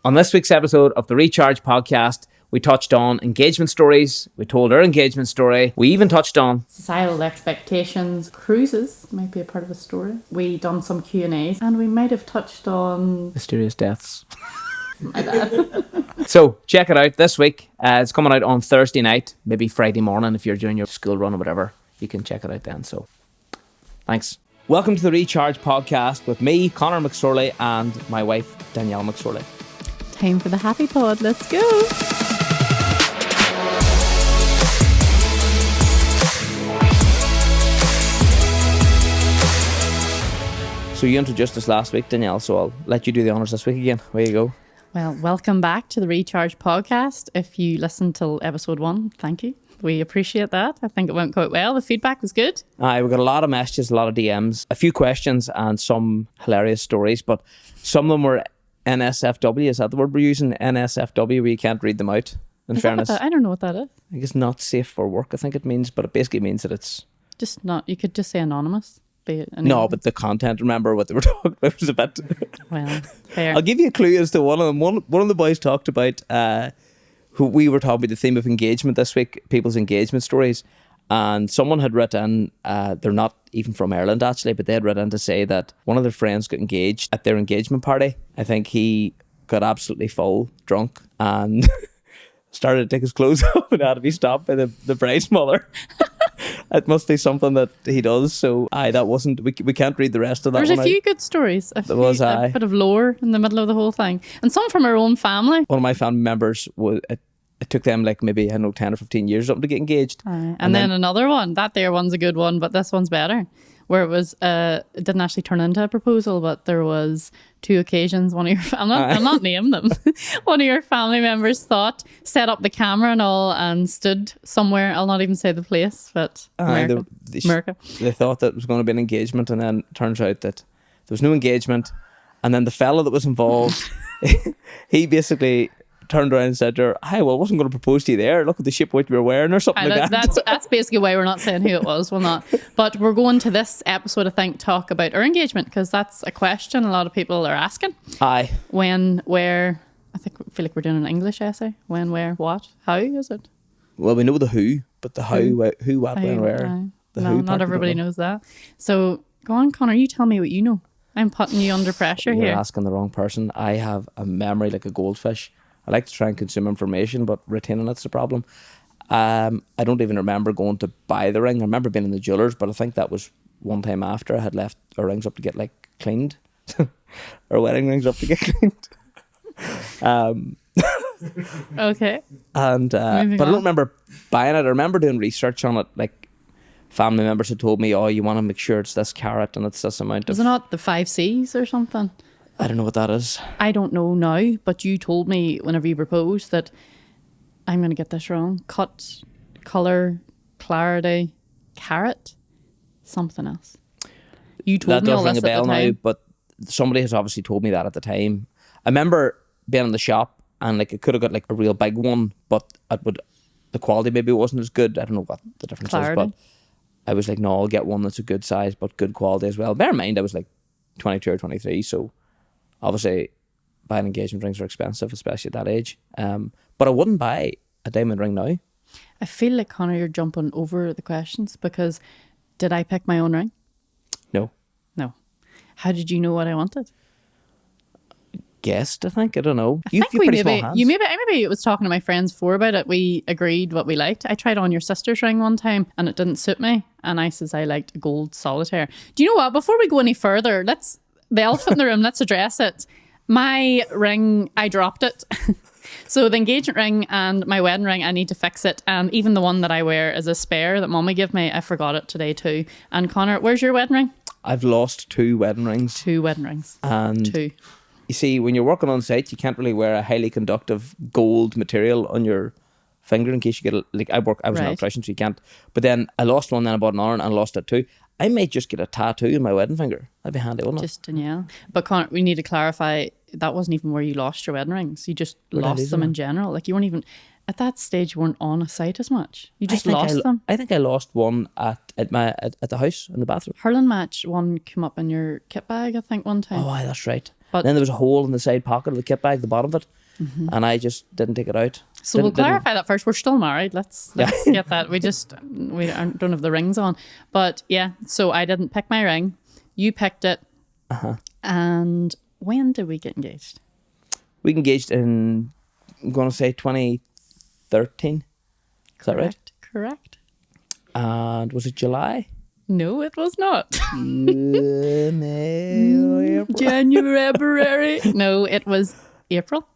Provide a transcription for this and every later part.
On this week's episode of the Recharge podcast, we touched on engagement stories, we told our engagement story, we even touched on societal expectations. Cruises might be a part of a story. We done some Q&As and we might have touched on mysterious deaths. my bad. So check it out this week. It's coming out on Thursday night, maybe Friday morning if you're doing your school run or whatever. You can check it out then. So thanks. Welcome to the Recharge podcast with me, Conor McSorley, and my wife, Danielle McSorley. Time for the happy pod. Let's go. So you introduced us last week, Danielle, so I'll let you do the honours this week again. Where you go. Well, welcome back to the Recharge podcast. If you listened till episode 1, thank you. We appreciate that. I think it went quite well. The feedback was good. We got a lot of messages, a lot of DMs, a few questions and some hilarious stories, but some of them were NSFW. Is that the word we're using? NSFW, where you can't read them out, in fairness. I don't know what that is. I guess not safe for work, I think it means, but it basically means that it's... Just not, you could just say anonymous. No, but the content, remember what they were talking about, was a bit... Well, fair. I'll give you a clue as to one of them. One of the boys talked about... who we were talking about the theme of engagement this week, people's engagement stories, and someone had written, they're not even from Ireland actually, but they had written to say that one of their friends got engaged at their engagement party. I think he got absolutely full drunk and started to take his clothes off and had to be stopped by the bride's mother. It must be something that he does. So that wasn't, we can't read the rest of that. There's a few good stories. A bit of lore in the middle of the whole thing, and some from our own family. One of my family members was, it took them like maybe, I don't know, 10 or 15 years or something to get engaged. And then another one, that there one's a good one, but this one's better, where it was, it didn't actually turn into a proposal, but there was 2 occasions, one of your, I'll not name them, one of your family members set up the camera and all and stood somewhere, I'll not even say the place, but America. They thought that it was going to be an engagement, and then it turns out that there was no engagement, and then the fella that was involved, he basically turned around and said to her, "Hi, well, I wasn't going to propose to you there. Look at the shape what you were wearing," or something like that. That's basically why we're not saying who it was. We'll not. But we're going to this episode, I think, talk about our engagement, because that's a question a lot of people are asking. Aye. When, where, I feel like we're doing an English essay. When, where, what, how is it? Well, we know the who, but the how, who, what, when, where. No, not everybody knows that. So go on, Conor, you tell me what you know. I'm putting you under pressure here. You're asking the wrong person. I have a memory like a goldfish. I like to try and consume information, but retaining it's the problem. I don't even remember going to buy the ring. I remember being in the jewellers, but I think that was one time after I had left our rings up to get like cleaned. Our wedding rings up to get cleaned. Okay. And but I don't remember buying it. I remember doing research on it. Like family members had told me, "Oh, you want to make sure it's this carat and it's this amount." Is it not the 5 C's or something? I don't know what that is. I don't know now, but you told me whenever you proposed that, I'm going to get this wrong, cut, colour, clarity, carat, something else. You told me all this at the time. That does ring a bell now, but somebody has obviously told me that at the time. I remember being in the shop and like it could have got like a real big one, but the quality maybe wasn't as good. I don't know what the difference is, but I was like, no, I'll get one that's a good size but good quality as well. Bear in mind, I was like 22 or 23, so obviously buying engagement rings are expensive, especially at that age. But I wouldn't buy a diamond ring now. I feel like, Conor, you're jumping over the questions, because did I pick my own ring? No. How did you know what I wanted? Guessed, I think. I don't know. I think maybe was talking to my friends before about it. We agreed what we liked. I tried on your sister's ring one time and it didn't suit me. And I says I liked a gold solitaire. Do you know what? Before we go any further, the elephant in the room, let's address it. My ring, I dropped it. So the engagement ring and my wedding ring, I need to fix it. And even the one that I wear is a spare that Mommy gave me. I forgot it today too. And Conor, where's your wedding ring? I've lost 2 wedding rings. 2 wedding rings. And 2. You see, when you're working on site, you can't really wear a highly conductive gold material on your finger in case you get I was an electrician, so you can't. But then I lost one, then I bought another and I lost it too. I might just get a tattoo in my wedding finger. That'd be handy, wouldn't it? Just Danielle. But Conor, we need to clarify, that wasn't even where you lost your wedding rings. You just lost them in general. Like you weren't even, at that stage, you weren't on a site as much. You just lost them. I think I lost one at the house in the bathroom. Hurling match one came up in your kit bag, I think, one time. Oh, aye, that's right. But Then there was a hole in the side pocket of the kit bag, the bottom of it, and I just didn't take it out. so we'll clarify that first. We're still married. Let's get that. We don't have the rings on. But yeah, so I didn't pick my ring. You picked it. And when did we get engaged? We engaged in, I'm going to say 2013. Is that right? Correct. And was it July? No, it was not. May, January, February. No, it was April.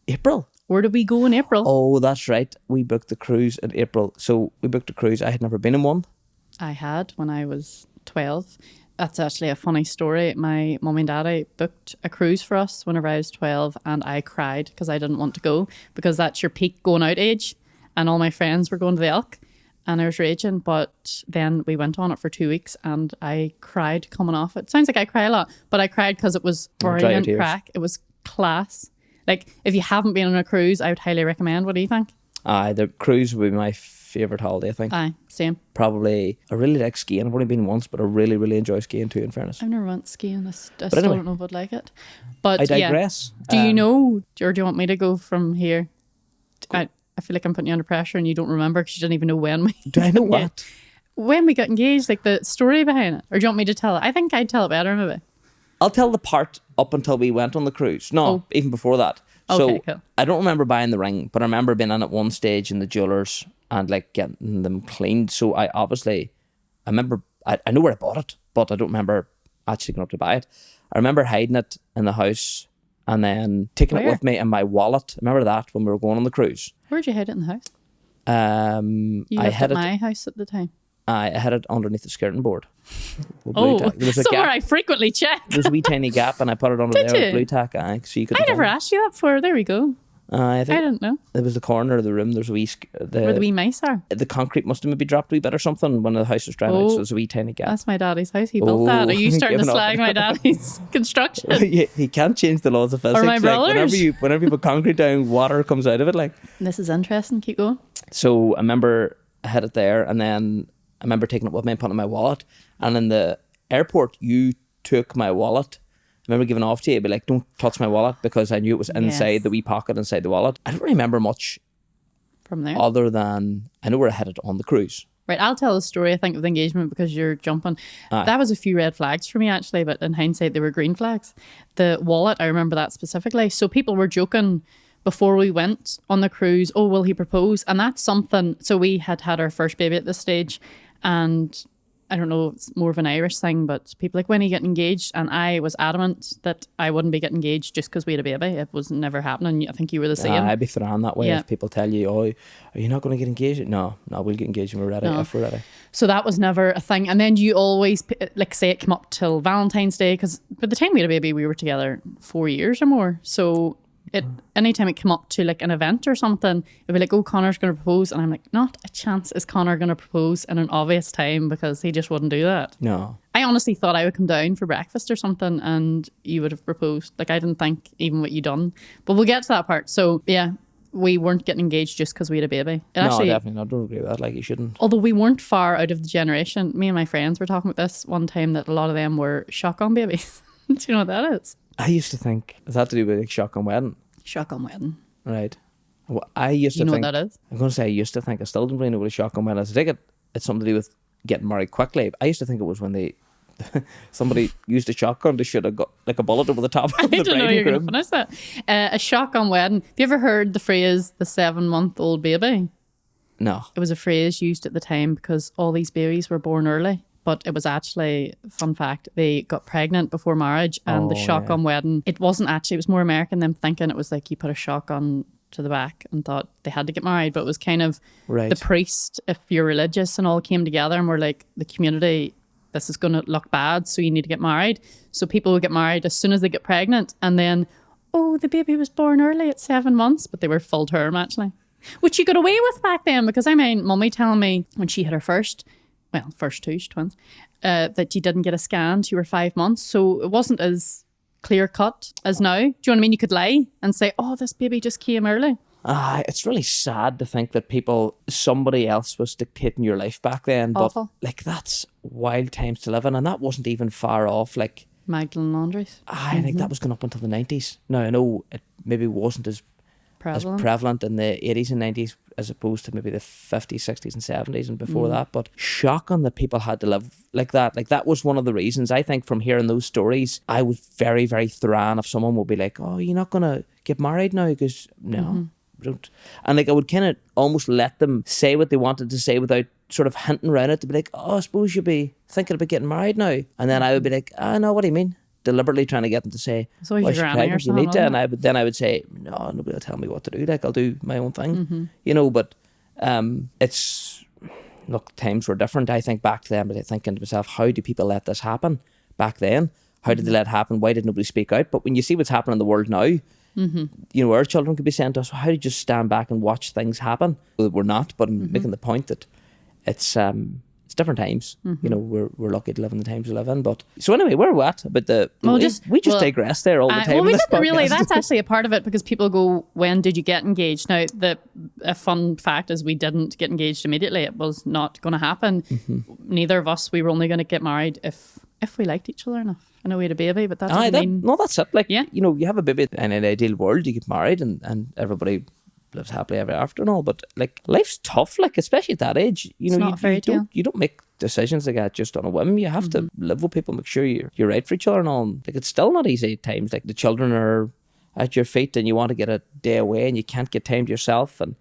April. Where did we go in April? Oh, that's right. We booked the cruise in April. So we booked a cruise. I had never been in one. I had when I was 12. That's actually a funny story. My mum and daddy booked a cruise for us whenever I was 12, and I cried because I didn't want to go, because that's your peak going out age, and all my friends were going to the Elk. And I was raging, but then we went on it for 2 weeks and I cried coming off it. Sounds like I cry a lot, but I cried because it was brilliant crack. It was class. Like, if you haven't been on a cruise, I would highly recommend. What do you think? The cruise would be my favourite holiday, I think. Aye, same. Probably, I really like skiing. I've only been once, but I really, really enjoy skiing too, in fairness. I've never went skiing. I still don't know if I'd like it. But I digress. Yeah. Do you know, or do you want me to go from here? I feel like I'm putting you under pressure and you don't remember because you didn't even know when we... Do I know what? When we got engaged, like the story behind it. Or do you want me to tell it? I think I'd tell it better maybe. I'll tell the part up until we went on the cruise. No, even before that. Okay, So cool. I don't remember buying the ring, but I remember being in at one stage in the jewellers and like getting them cleaned. So I remember, I know where I bought it, but I don't remember actually going up to buy it. I remember hiding it in the house and then taking it with me in my wallet. I remember that when we were going on the cruise. Where'd you hide it in the house? You lived at my house at the time. I had it underneath the skirting board. There was somewhere I frequently check. There's a wee tiny gap and I put it under there with blue tack. So you could. I never asked you that before. There we go. I didn't know. It was the corner of the room. There's a wee... where the wee mice are. The concrete must have maybe dropped a wee bit or something when the house was drying out, so there's a wee tiny gap. That's my daddy's house. He built that. Are you starting to slag my daddy's construction? He can't change the laws of physics. Or my brothers. Like, whenever you put concrete down, water comes out of it. Like, this is interesting. Keep going. So I remember I had it there, and then I remember taking it with me and putting it in my wallet. And in the airport, you took my wallet. I remember giving it off to you, but like, don't touch my wallet, because I knew it was inside the wee pocket inside the wallet. I don't remember much from there other than I know where I had it on the cruise. Right, I'll tell the story, I think, of the engagement because you're jumping. That was a few red flags for me, actually, but in hindsight, they were green flags. The wallet, I remember that specifically. So people were joking before we went on the cruise, oh, will he propose? And that's something, so we had our first baby at this stage, and I don't know, it's more of an Irish thing, but people like, when are you getting engaged? And I was adamant that I wouldn't be getting engaged just because we had a baby. It was never happening. I think you were the same. I'd be thrown that way if people tell you, oh, are you not going to get engaged? No, we'll get engaged when we're ready, if we're ready. So that was never a thing. And then you always, like, say it came up till Valentine's Day, because by the time we had a baby, we were together 4 years or more. So anytime it came up to like an event or something, it'd be like, oh, Connor's going to propose. And I'm like, not a chance is Connor going to propose in an obvious time, because he just wouldn't do that. No. I honestly thought I would come down for breakfast or something and you would have proposed. Like, I didn't think even what you done. But we'll get to that part. So yeah, we weren't getting engaged just because we had a baby. Actually, definitely not. I don't agree with that. Like, you shouldn't. Although we weren't far out of the generation. Me and my friends were talking about this one time, that a lot of them were shotgun babies. Do you know what that is? I used to think, is that to do with like shotgun wedding? Shotgun wedding. Right. Well, I used to think... You know what that is? I'm going to say I used to think. I still don't really know what a shotgun wedding is. I think it's something to do with getting married quickly. I used to think it was when somebody used a shotgun to shoot a bullet over the top of the bride and groom. I don't know you're going to finish that. A shotgun wedding. Have you ever heard the phrase, the 7-month-old baby? No. It was a phrase used at the time because all these babies were born early. But it was actually, fun fact, they got pregnant before marriage, and the shotgun wedding, it wasn't actually, it was more American, them thinking it was like you put a shotgun to the back and thought they had to get married. But it was kind of the priest, if you're religious, and all came together and were like, the community, this is going to look bad, so you need to get married. So people would get married as soon as they get pregnant, and then, oh, the baby was born early at 7 months, but they were full term actually. Which you got away with back then, because I mean, mummy telling me when she had her first two, she's twins, that you didn't get a scan till you were 5 months. So it wasn't as clear cut as now. Do you know what I mean? You could lie and say, oh, this baby just came early. It's really sad to think that somebody else was dictating your life back then. Awful. But like, that's wild times to live in. And that wasn't even far off. Like, Magdalene laundries. I think that was going up until the 90s. Now, I know it maybe wasn't as prevalent in the 80s and 90s as opposed to maybe the 50s, 60s and 70s and before that. But shocking that people had to live like that. Like, that was one of the reasons, I think, from hearing those stories, I was very, very thrown if someone would be like, oh, you're not going to get married now? Because, no, don't. And like, I would kind of almost let them say what they wanted to say without sort of hinting around it to be like, oh, I suppose you'd be thinking about getting married now. And then I would be like, no, what do you mean? Deliberately trying to get them to say, so you're pregnant, you need to. And I would say, no, nobody will tell me what to do. Like, I'll do my own thing, you know. But it's, look, times were different. I think back to them, but I thinking to myself, how do people let this happen back then? How did they let it happen? Why did nobody speak out? But when you see what's happening in the world now, you know, our children could be saying to us, how do you just stand back and watch things happen? Well, we're not, but I'm making the point that it's different times. You know, we're lucky to live in the times we live in. But so anyway, where are we at about the? We just digress there all the time. Well, we didn't really. That's actually a part of it because people go, "When did you get engaged?" Now, a fun fact is we didn't get engaged immediately. It was not going to happen. Neither of us. We were only going to get married if we liked each other enough. I know we had a baby, but that doesn't mean. No, that's it. Like, you know, you have a baby in an ideal world, you get married and everybody lives happily ever after and all, but like, life's tough, like, especially at that age. You know, you don't make decisions like that just on a whim. You have to live with people, make sure you're right for each other and all. Like, it's still not easy at times. Like, the children are at your feet and you want to get a day away and you can't get time to yourself, and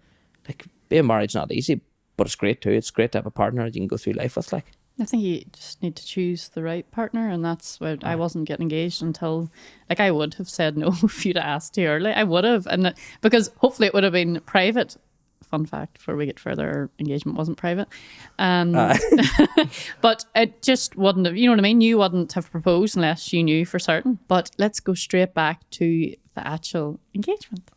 like, being married's not easy, but it's great too. It's great to have a partner that you can go through life with. Like, I think you just need to choose the right partner, and that's what I wasn't getting engaged until, like, I would have said no if you'd asked too early. I would have, and because hopefully it would have been private. Fun fact, before we get further, our engagement wasn't private, but it just wouldn't have. You know what I mean? You wouldn't have proposed unless you knew for certain. But let's go straight back to the actual engagement.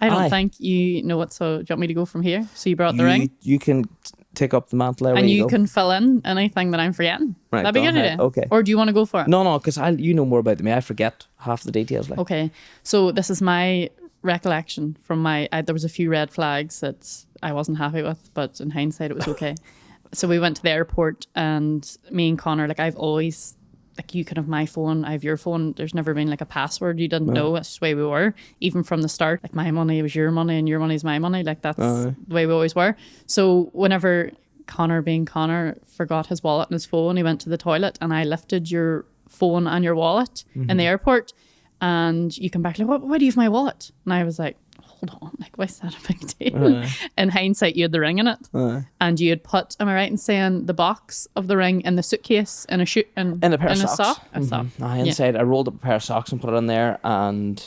I don't think you know it, so do you want me to go from here? So you brought the ring. You can take up the mantle there, and you can fill in anything that I'm forgetting. Right, that'd be a good idea. Okay. Or do you want to go for it? No, because you know more about me. I forget half the details. Like. Okay, so this is my recollection from there was a few red flags that I wasn't happy with, but in hindsight it was okay. So we went to the airport, and me and Connor, like, I've always, like, you can have my phone, I have your phone. There's never been like a password you didn't know. That's the way we were, even from the start. Like, my money was your money and your money is my money. Like, that's the way we always were. So whenever Connor, being Connor, forgot his wallet and his phone, he went to the toilet, and I lifted your phone and your wallet in the airport, and you come back like, why do you have my wallet? And I was like, hold on, like, why is that a big deal? In hindsight, you had the ring in it, and you had put, am I right in saying, the box of the ring in the suitcase in a pair of socks. I rolled up a pair of socks and put it in there, and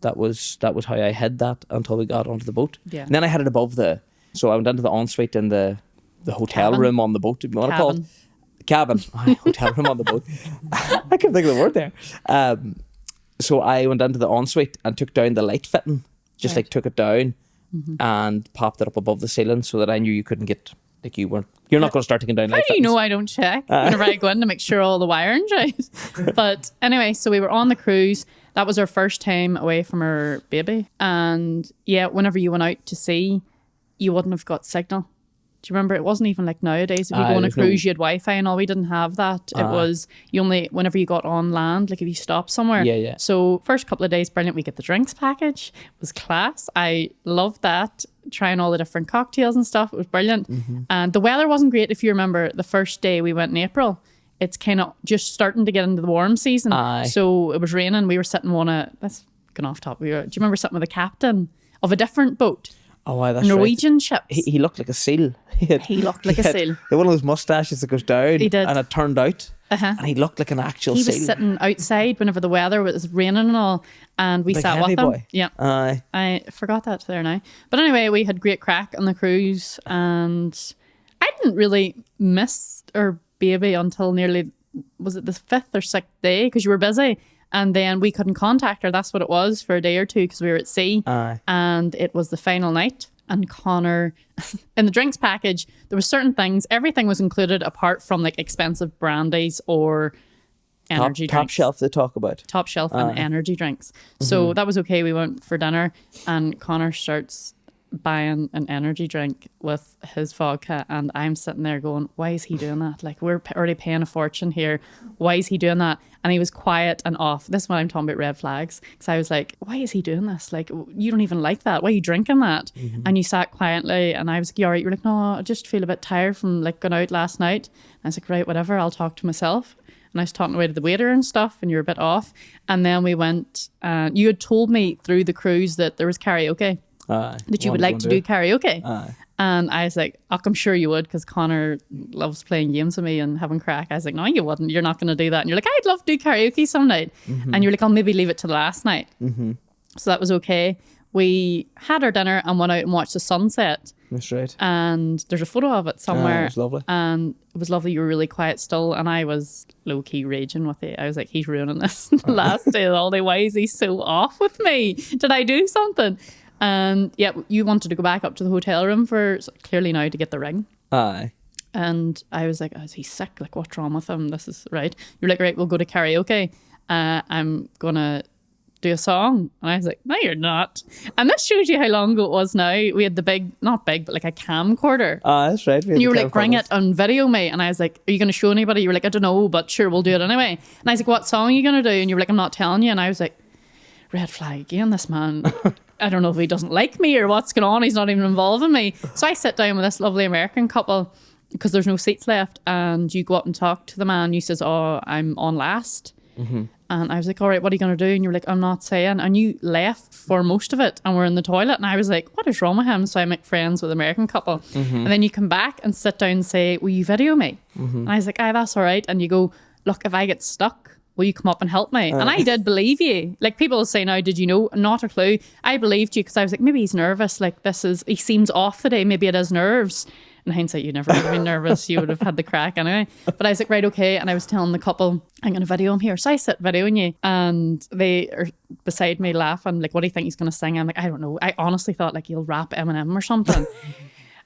that was how I hid that until we got onto the boat. And then I had it above so I went into the ensuite in the hotel room on the boat, if you want to call it. Cabin. Hotel room on the boat. I can't think of the word there. So I went into the ensuite and took down the light fitting, like took it down and popped it up above the ceiling so that I knew you couldn't get, like, you're not going to start taking down light fittings. How do you know I don't check whenever I go in to make sure all the wiring's right? But anyway, so we were on the cruise. That was our first time away from our baby. And whenever you went out to sea, you wouldn't have got signal. Do you remember? It wasn't even like nowadays. If you go on a cruise, you had Wi-Fi and all. We didn't have that. It was you only, whenever you got on land, like if you stopped somewhere. So first couple of days, brilliant. We get the drinks package. It was class. I loved that. Trying all the different cocktails and stuff. It was brilliant. And the weather wasn't great. If you remember, the first day we went in April, it's kind of just starting to get into the warm season. So it was raining. We were sitting that's going off top. Do you remember sitting with the captain of a different boat? Oh, that's Norwegian ships. He looked like a seal. He looked like a seal. One of those mustaches that goes down. He did. And it turned out. And he looked like an actual seal. He was sitting outside whenever the weather was raining and all, and we sat with him. Boy. Yeah. I forgot that there now. But anyway, we had great crack on the cruise, and I didn't really miss our baby until nearly, was it the 5th or 6th day? Because you were busy. And then we couldn't contact her. That's what it was for a day or two because we were at sea. And it was the final night. And Connor, in the drinks package, there were certain things. Everything was included apart from like expensive brandies or energy drinks. Top shelf they talk about. Top shelf and energy drinks. So that was okay. We went for dinner and Connor starts buying an energy drink with his vodka, and I'm sitting there going, why is he doing that? Like, we're already paying a fortune here. Why is he doing that? And he was quiet and off. This is when I'm talking about red flags, because I was like, why is he doing this? Like, you don't even like that. Why are you drinking that? And you sat quietly, and I was like, you all right? You're like, no, I just feel a bit tired from like going out last night. And I was like, right, whatever, I'll talk to myself. And I was talking away to the waiter and stuff, and you were a bit off. And then we went, you had told me through the cruise that there was karaoke. That you would like to do karaoke. And I was like, oh, I'm sure you would, because Connor loves playing games with me and having crack. I was like, no, you wouldn't. You're not going to do that. And you're like, I'd love to do karaoke some night. And you're like, I'll maybe leave it to the last night. So that was okay. We had our dinner and went out and watched the sunset. That's right. And there's a photo of it somewhere. It was lovely. And it was lovely. You were really quiet still. And I was low-key raging with it. I was like, he's ruining this. The last day of the holiday. Why is he so off with me? Did I do something? And yeah, you wanted to go back up to the hotel room for clearly now to get the ring. Aye. And I was like, oh, is he sick? Like, what's wrong with him? This is right. You're like, right, we'll go to karaoke. I'm going to do a song. And I was like, no, you're not. And this shows you how long ago it was now. We had the big, not big, but like a camcorder. That's right. And you were like, bring it and video me. And I was like, are you going to show anybody? You were like, I don't know, but sure, we'll do it anyway. And I was like, what song are you going to do? And you were like, I'm not telling you. And I was like, red flag again, this man. I don't know if he doesn't like me or what's going on. He's not even involving me. So I sit down with this lovely American couple because there's no seats left, and you go up and talk to the man. You says, oh, I'm on last. And I was like, all right, what are you going to do? And you were like, I'm not saying. And you left for most of it, and we're in the toilet. And I was like, what is wrong with him? So I make friends with an American couple. And then you come back and sit down and say, will you video me? And I was like, aye, that's all right. And you go, look, if I get stuck, will you come up and help me? And I did believe you. Like, people say now, did you know? Not a clue. I believed you because I was like, maybe he's nervous. Like, he seems off today. Maybe it is nerves. In hindsight, you never would have been nervous. You would have had the crack anyway. But I was like, right, okay. And I was telling the couple, I'm going to video him here. So I sit videoing you, and they are beside me laughing. Like, what do you think he's going to sing? I'm like, I don't know. I honestly thought like he'll rap Eminem or something.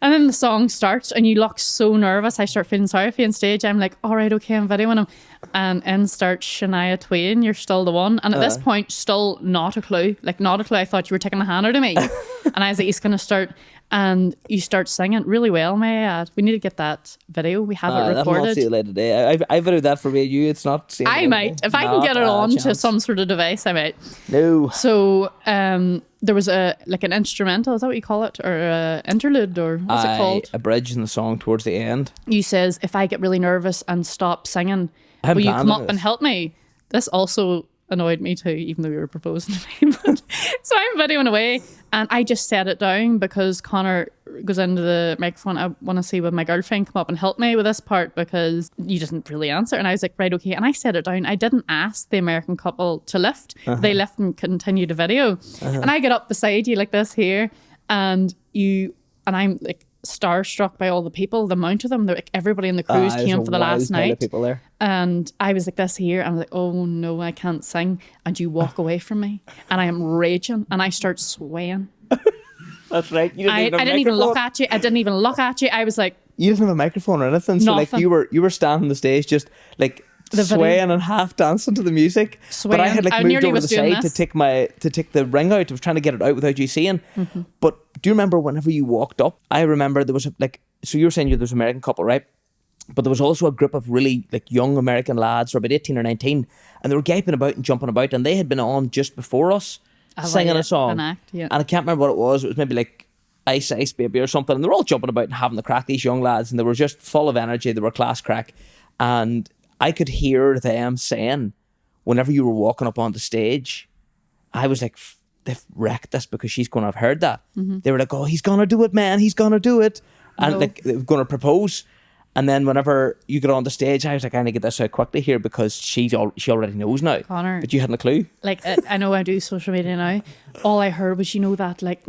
And then the song starts and you look so nervous. I start feeling sorry for you on stage. I'm like, all right, okay, I'm videoing him. And in starts Shania Twain, You're Still the One. And at this point, still not a clue. Like, not a clue. I thought you were taking a hand out of me. And I was like, he's going to start. And you start singing really well, may I add. We need to get that video. We have it recorded. That'll not see it later today. I videoed that for me and you. It's not seeing I might. If I can get it on to some sort of device, I might. No. So there was an instrumental, is that what you call it? Or an interlude, or what's it called? A bridge in the song towards the end. You says, if I get really nervous and stop singing, will you come up and help me? This also annoyed me too, even though you were proposing to me. But, so I'm videoing away, and I just set it down because Connor goes into the microphone. I want to see would my girlfriend come up and help me with this part, because you didn't really answer. And I was like, right, okay. And I set it down. I didn't ask the American couple to lift. They left and continued to video. And I get up beside you like this here, and I'm like starstruck by all the people, the amount of them. Like, everybody in the cruise came for the last night. People there. And I was like this here, and I was like, oh no, I can't sing. And you walk away from me, and I am raging, and I start swaying. That's right. I didn't even look at you. I didn't even look at you. I was like, you didn't have a microphone or anything. So nothing. like you were standing on the stage just like swaying and half dancing to the music. But I had like moved over to the side to take the ring out. I was trying to get it out without you seeing. But do you remember whenever you walked up? I remember there was so you were saying there was an American couple, right? But there was also a group of really like young American lads, or about 18 or 19, and they were gaping about and jumping about, and they had been on just before us singing a song. An act, yeah. And I can't remember what it was. It was maybe like Ice Ice Baby or something, and they were all jumping about and having the crack, these young lads, and they were just full of energy. They were class crack. And I could hear them saying, whenever you were walking up on the stage, I was like, they've wrecked this because she's going to have heard that. They were like, oh, he's going to do it, man. He's going to do it. And like, they were going to propose. And then whenever you get on the stage, I was like, I need to get this out quickly here because she already knows now. Connor, but you hadn't a clue. Like, I know I do social media now. All I heard was, that like,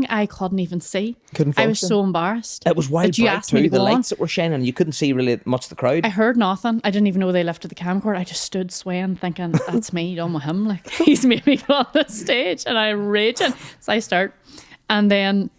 I couldn't even see. Couldn't function. I was so embarrassed. It was wild bright too. The lights that were shining, you couldn't see really much of the crowd. I heard nothing. I didn't even know they lifted the camcorder. I just stood swaying, thinking, that's me done with him. Like, he's made me go on the stage, and I'm raging. So I start, and then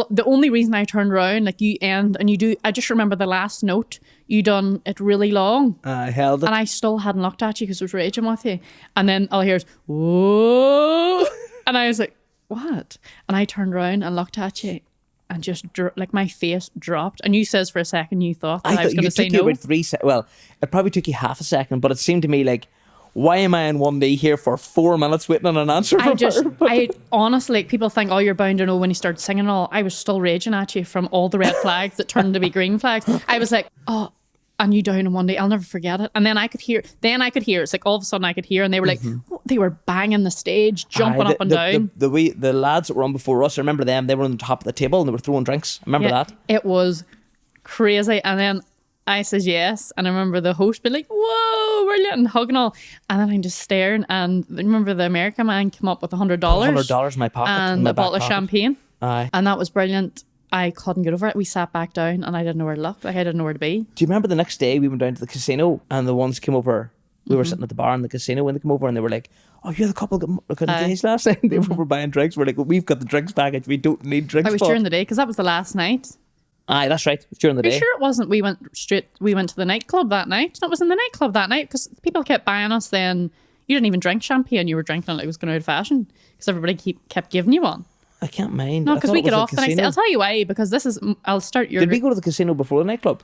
the only reason I turned around, like, you end and you do, I just remember the last note, you done it really long. I held it. And I still hadn't looked at you because I was raging with you. And then all I hear is, whoa. And I was like, what? And I turned around and looked at you and just like my face dropped. And you says for a second you thought that I was going to say no. About 3 seconds. Well, it probably took you half a second, but it seemed to me like, why am I on one knee here for 4 minutes waiting on an answer from her? I honestly, like, people think, oh, you're bound to know when you start singing and all. I was still raging at you from all the red flags that turned to be green flags. I was like, oh, and you down on one day, I'll never forget it. And then I could hear, it's like all of a sudden I could hear, and they were like, they were banging the stage, jumping up and down. The lads that were on before us, I remember them, they were on the top of the table and they were throwing drinks. I remember that. It was crazy. And then I says yes, and I remember the host being like, whoa, brilliant, and hugging all. And then I'm just staring, and I remember the American man came up with $100. $100 in my pocket. And a bottle of champagne. Aye. And that was brilliant. I couldn't get over it. We sat back down and I didn't know where to look. Like, I didn't know where to be. Do you remember the next day we went down to the casino and the ones came over? We were sitting at the bar in the casino when they came over and they were like, oh, you're the couple that got engaged last night? They were buying drinks. We're like, well, we've got the drinks package. We don't need drinks. I was during the day because that was the last night. Aye, that's right. It was during the day. Are you sure it wasn't? We went to the nightclub that night. It was in the nightclub that night because people kept buying us then. You didn't even drink champagne. You were drinking it like it was going out of fashion because everybody kept giving you one. I can't mind. No, because we get off the next day. I'll tell you why, because I'll start your... Did we go to the casino before the nightclub?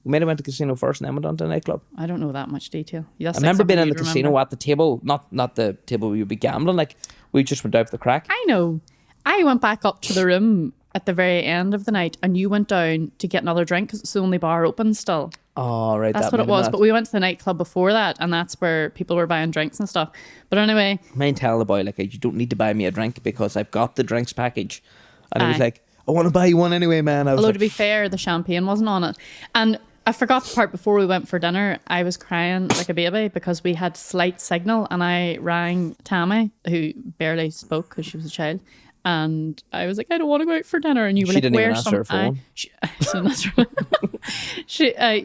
We might have went to the casino first and then went on to the nightclub. I don't know that much detail. I remember being in the casino at the table, not the table where you'd be gambling. Like, we just went out for the crack. I know. I went back up to the room at the very end of the night and you went down to get another drink because it's the only bar open still. Oh, right. That's what it was. But we went to the nightclub before that and that's where people were buying drinks and stuff. But anyway... Mine tell the boy, like, you don't need to buy me a drink because I've got the drinks package. And he was like, I want to buy you one anyway, man. Although to be fair, the champagne wasn't on it. And I forgot the part before we went for dinner. I was crying like a baby because we had slight signal and I rang Tammy, who barely spoke because she was a child. And I was like, I don't want to go out for dinner. And you were she like, didn't even where's answer her phone.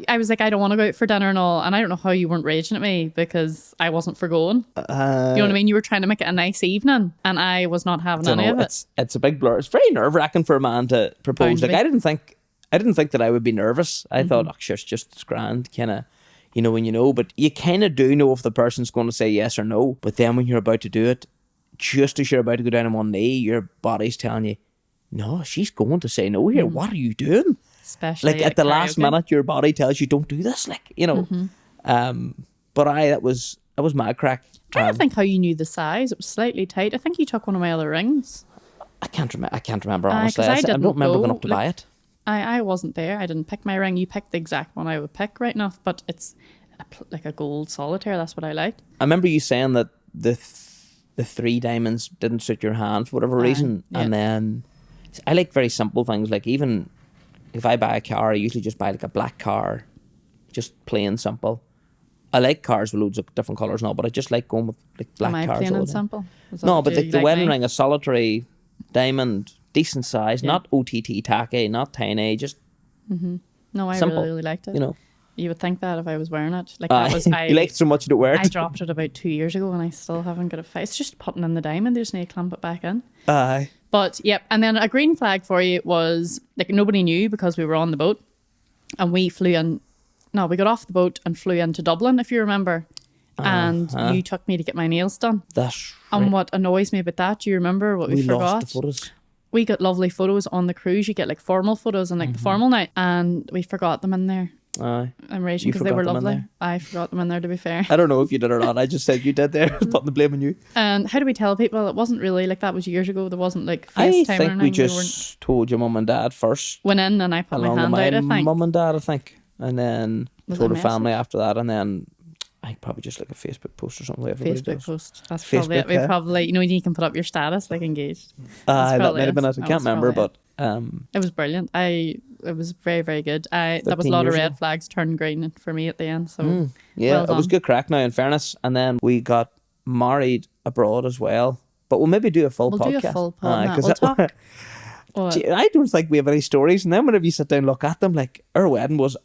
I was like, I don't want to go out for dinner and all. And I don't know how you weren't raging at me because I wasn't for going. You know what I mean? You were trying to make it a nice evening and I was not having any of it. It's a big blur. It's very nerve-wracking for a man to propose. Like, I didn't think that I would be nervous. I thought, oh, sure, it's grand, kind of, you know, when you know. But you kind of do know if the person's going to say yes or no. But then when you're about to do it, just as you're about to go down on one knee, your body's telling you, no, she's going to say no here. What are you doing? Especially like at the last minute, your body tells you, don't do this. Like, you know. But that was mad crack. I'm trying to think how you knew the size. It was slightly tight. I think you took one of my other rings. I can't remember honestly. I don't remember going up to buy it. I wasn't there. I didn't pick my ring. You picked the exact one I would pick, right enough. But it's like a gold solitaire. That's what I liked. I remember you saying that the 3 diamonds didn't suit your hand for whatever reason. Yeah. And then I like very simple things. Like, even if I buy a car, I usually just buy like a black car, just plain simple. I like cars with loads of different colours now, but I just like going with like black cars. Am I plain and simple? No, but like the wedding ring, a solitary diamond, decent size, not OTT tacky, not tiny, just No, I simple, really liked it. You know. You would think that if I was wearing it. Like, that was, you liked it so much you don't wear it. I dropped it about 2 years ago and I still haven't got a fit. It's just putting in the diamond. There's no clamp it back in. Aye. But, yep. And then a green flag for you was, like, nobody knew because we were on the boat. And we flew in. No, we got off the boat and flew into Dublin, if you remember. And you took me to get my nails done. That's right. And what annoys me about that, do you remember what we forgot? Lost the photos. We got lovely photos on the cruise. You get like formal photos and like the formal night. And we forgot them in there. Aye. I'm raging because they were lovely. I forgot them in there, to be fair. I don't know if you did or not. I just said you did there. Putting the blame on you. And how do we tell people? It wasn't really like that was years ago. There wasn't like FaceTime I or think anything. we just told your mum and dad first. Went in and I put my hand out, I think. Mum and dad, I think. And then told the family message? After that. And then I probably just like a Facebook post or something. Like Facebook post. That's probably it. We probably, you know, you can put up your status like engaged. That might have been it. I can't remember, but it was brilliant. It was very, very good. That was a lot of red flags turned green for me at the end. So yeah, it was good crack. Now, in fairness, and then we got married abroad as well. But we'll maybe do a full podcast. We'll do a full podcast. We'll talk. I don't think we have any stories. And then whenever you sit down and look at them, like, our wedding was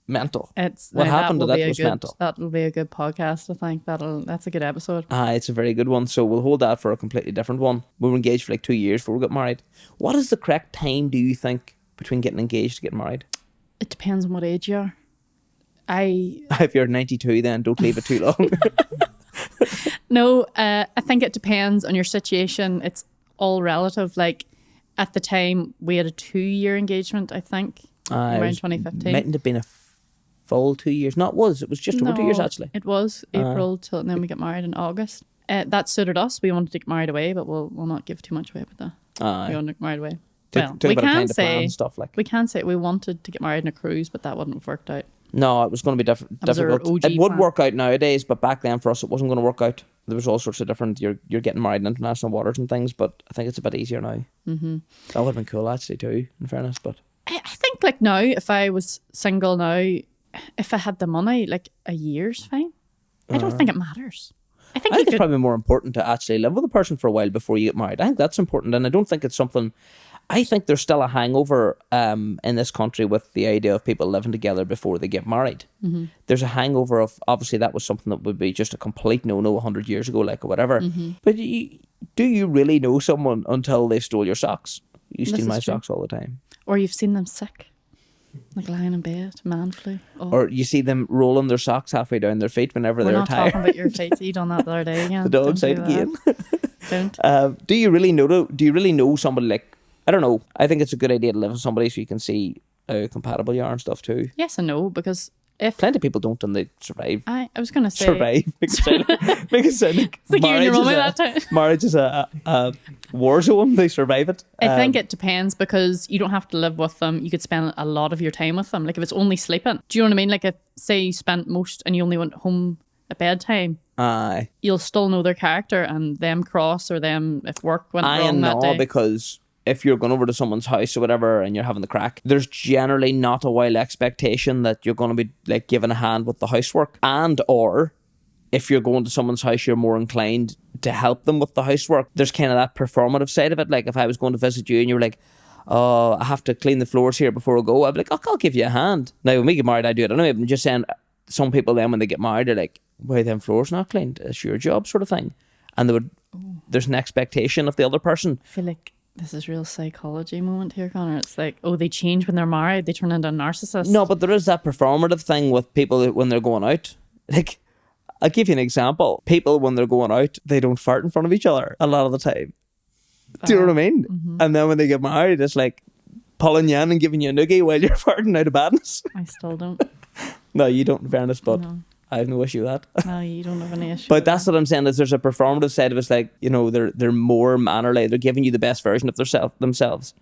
mental. What happened to that was mental. That will be a good podcast, I think. That's a good episode. It's a very good one. So we'll hold that for a completely different one. We were engaged for like 2 years before we got married. What is the correct time, do you think, between getting engaged to getting married? It depends on what age you are. If you're 92, then don't leave it too long. No, I think it depends on your situation. It's all relative. Like at the time, we had a 2-year engagement, I think, around 2015. Mightn't have been a full 2 years. It was just over 2 years actually. It was April till, and then we got married in August. That suited us. We wanted to get married away, but we'll not give too much away about that. We wanted to get married away. Took a bit of time to plan stuff like. We can say we wanted to get married in a cruise, but that wouldn't have worked out. No, it was going to be difficult. It would work out nowadays, but back then for us it wasn't going to work out. There was all sorts of different. You're getting married in international waters and things, but I think it's a bit easier now. Mm-hmm. That would have been cool actually too, in fairness. But I think like now, if I was single now, if I had the money, like a year's fine. I don't think it matters. I think it's probably more important to actually live with a person for a while before you get married. I think that's important, and I don't think it's something. I think there's still a hangover in this country with the idea of people living together before they get married. Mm-hmm. There's a hangover of, obviously that was something that would be just a complete no-no 100 years ago, like or whatever. Mm-hmm. But do you really know someone until they stole your socks? You steal my socks all the time. Or you've seen them sick, like lying in bed, man flu. Oh. Or you see them rolling their socks halfway down their feet whenever they're tired. We're not talking about your feet. You done that the other day again. The dog's out again. Don't. Do you really know somebody like, I don't know. I think it's a good idea to live with somebody so you can see how compatible you are and stuff too. Yes and no, because if plenty of people don't and they survive. I was going to say survive. Make it sound like marriage is a war zone. They survive it. I think it depends because you don't have to live with them. You could spend a lot of your time with them. Like if it's only sleeping, do you know what I mean? Like if say you spent most and you only went home at bedtime. Aye. You'll still know their character and them cross or them if work went wrong that day. Because if you're going over to someone's house or whatever and you're having the crack, there's generally not a wild expectation that you're going to be like given a hand with the housework. And or if you're going to someone's house, you're more inclined to help them with the housework. There's kind of that performative side of it. Like if I was going to visit you and you were like, oh, I have to clean the floors here before I go, I'd be like, oh, I'll give you a hand. Now when we get married, I do it anyway. I'm just saying some people then when they get married, they're like, why them floors not cleaned? It's your job sort of thing. And there's an expectation of the other person. I feel like this is real psychology moment here, Connor. It's like, oh, they change when they're married. They turn into a narcissist. No, but there is that performative thing with people when they're going out. Like, I'll give you an example. People, when they're going out, they don't fart in front of each other a lot of the time. Do you know what I mean? Mm-hmm. And then when they get married, it's like pulling you in and giving you a noogie while you're farting out of badness. I still don't. No, you don't, in fairness, but no. I have no issue with that. No, you don't have any issue. But that's what I'm saying, is there's a performative side of it. It's like, you know, they're more mannerly. They're giving you the best version of themselves.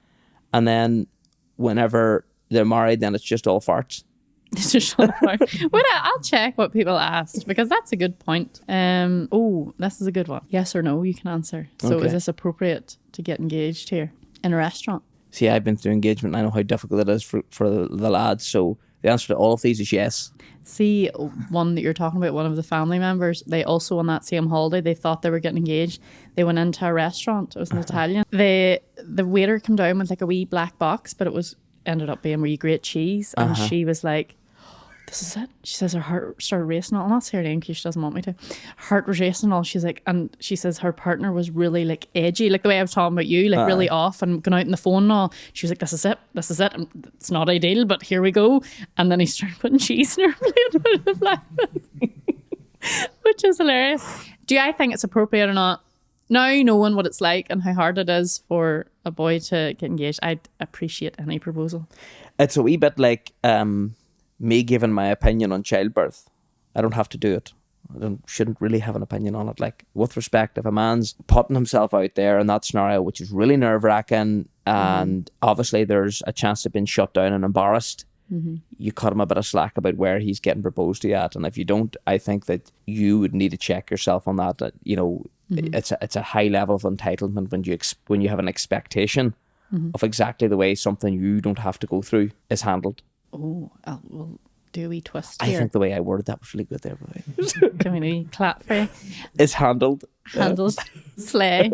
And then whenever they're married, then it's just all farts. It's just all farts. Wait, I'll check what people asked because that's a good point. This is a good one. Yes or no, you can answer. So okay. Is this appropriate to get engaged here in a restaurant? See, I've been through engagement and I know how difficult it is for the lads. So the answer to all of these is yes. See, one that you're talking about, one of the family members, they also on that same holiday, they thought they were getting engaged. They went into a restaurant. It was an Italian. The waiter came down with like a wee black box, but it ended up being really great cheese. And she was like, this is it. She says her heart started racing. I'll not say her name because she doesn't want me to. Her heart was racing. All she's like, and she says her partner was really like edgy, like the way I was talking about you, like really off and going out on the phone and all. She was like, this is it. And it's not ideal, but here we go. And then he started putting cheese in her plate with the black, which is hilarious. Do I think it's appropriate or not? Now knowing what it's like and how hard it is for a boy to get engaged, I'd appreciate any proposal. It's a wee bit like me giving my opinion on childbirth. I don't have to do it. Shouldn't really have an opinion on it. Like, with respect, if a man's putting himself out there in that scenario, which is really nerve-wracking, and obviously there's a chance of being shut down and embarrassed, you cut him a bit of slack about where he's getting proposed to at. And if you don't, I think that you would need to check yourself on that. That, you know, it's a high level of entitlement when you have an expectation of exactly the way something you don't have to go through is handled. Oh, well, do a wee twist here. I think the way I worded that was really good there. Give me a wee clap for you. It's handled. Slay.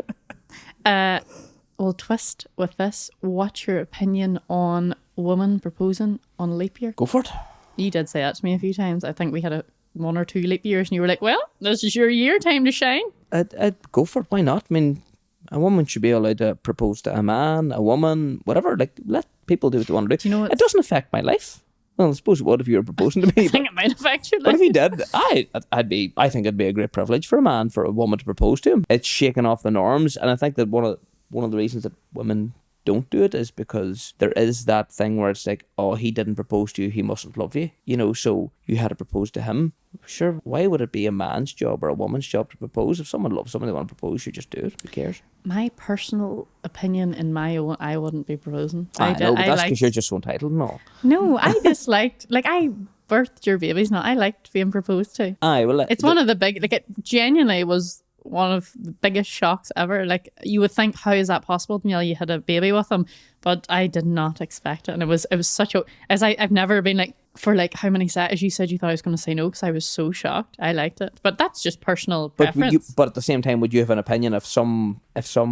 We'll twist with this. What's your opinion on women proposing on leap year? Go for it. You did say that to me a few times. I think we had 1 or 2 leap years and you were like, well, this is your year, time to shine. I'd go for it. Why not? I mean, a woman should be allowed to propose to a man, a woman, whatever. Like, let people do what they want to do. Do you know it doesn't affect my life. Well, I suppose it would if you were proposing to me. I think it might affect your life. But if you did, I think it'd be a great privilege for a man, for a woman to propose to him. It's shaking off the norms, and I think that one of one of the reasons that women don't do it is because there is that thing where it's like, oh, he didn't propose to you, he mustn't love you, you know, so you had to propose to him. Sure, why would it be a man's job or a woman's job to propose? If someone loves someone, they want to propose, you just do it. Who cares? My personal opinion, in my own, I wouldn't be proposing. I know, but that's because you're just so entitled and all. No, I just liked, like, I birthed your babies now. I liked being proposed to. Aye, well, It's one of the big, like, it genuinely was one of the biggest shocks ever. Like, you would think, how is that possible? You know, you had a baby with them, but I did not expect it. And it was such a, I've never been like, for like how many seconds you said you thought I was going to say no, because I was so shocked. I liked it, but that's just personal preference. But at the same time, would you have an opinion if some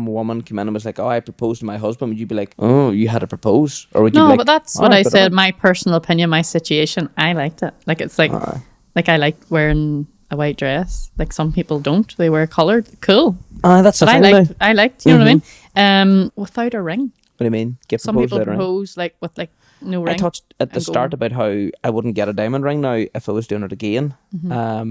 woman came in and was like, oh, I proposed to my husband, would you be like, oh, you had to propose? Or would you be like, but that's what I said, my personal opinion, my situation. I liked it. Like, it's like, like I like wearing a white dress. Like, some people don't, they wear coloured. Cool. That's the thing. I liked, you know what I mean? Without a ring. What do you mean? Some people propose like with like no ring. I touched at the start about how I wouldn't get a diamond ring now if I was doing it again. Now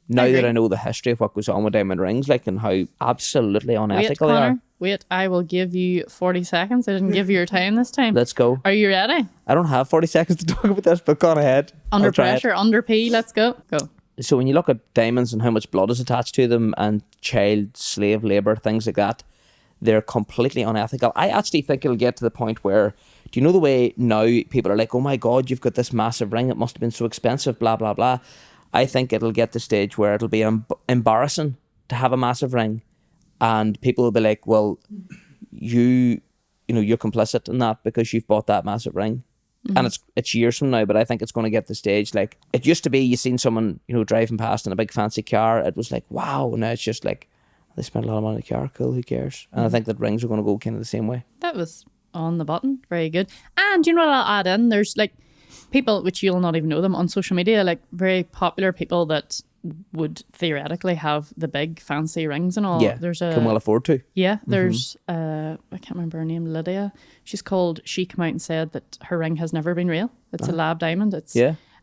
that I know the history of what goes on with diamond rings, like, and how absolutely unethical they are. Wait, I will give you 40 seconds. I didn't give you your time this time. Let's go. Are you ready? I don't have 40 seconds to talk about this, but go on ahead. Under pressure, under P, let's go. Go. So when you look at diamonds and how much blood is attached to them and child slave labour, things like that, they're completely unethical. I actually think it'll get to the point where, do you know the way now people are like, oh my God, you've got this massive ring, it must have been so expensive, blah, blah, blah. I think it'll get to the stage where it'll be embarrassing to have a massive ring, and people will be like, well, you're complicit in that because you've bought that massive ring. And it's years from now, but I think it's going to get to the stage like it used to be. You seen someone, driving past in a big fancy car, it was like, wow. Now it's just like, they spent a lot of money on a car, cool, who cares? And I think that rings are going to go kind of the same way. That was on the button. Very good. And you know what I'll add in? There's like people, which you'll not even know them, on social media, like very popular people that would theoretically have the big fancy rings and all. Yeah, can well afford to. Yeah, there's I can't remember her name, Lydia. She came out and said that her ring has never been real. It's a lab diamond.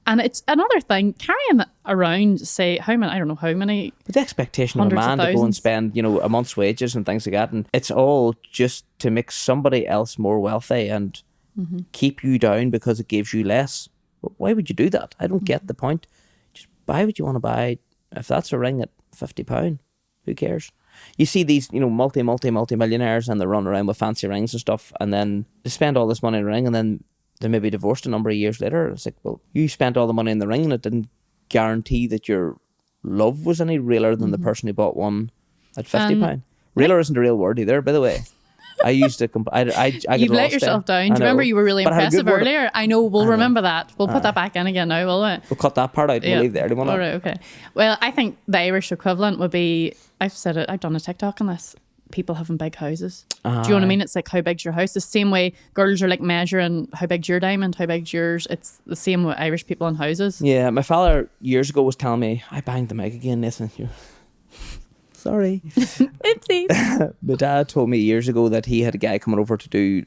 And it's another thing, carrying around, say, I don't know how many. But the expectation of a man to go and spend, a month's wages and things like that, and it's all just to make somebody else more wealthy and keep you down because it gives you less. But why would you do that? I don't get the point. Just why would you want to buy, if that's a ring at £50, who cares? You see these, multi-millionaires, and they run around with fancy rings and stuff, and then they spend all this money in a ring, and then they may be divorced a number of years later. It's like, well, you spent all the money in the ring and it didn't guarantee that your love was any realer than the person who bought one at £50. Realer isn't a real word either, by the way. I used to you've let yourself down. Do you remember you were really impressive earlier? I know, we'll remember that. We'll put that back in again now, will we? We'll cut that part out and we'll leave the early one out. All right, okay. Well, I think the Irish equivalent would be, I've said it, I've done a TikTok on this, people having big houses. Do you know what I mean? It's like, how big's your house? The same way girls are like measuring how big's your diamond, how big's yours. It's the same with Irish people in houses. Yeah, my fella years ago was telling me, I banged the mic again, Nathan. Sorry. Oopsies. My dad told me years ago that he had a guy coming over to do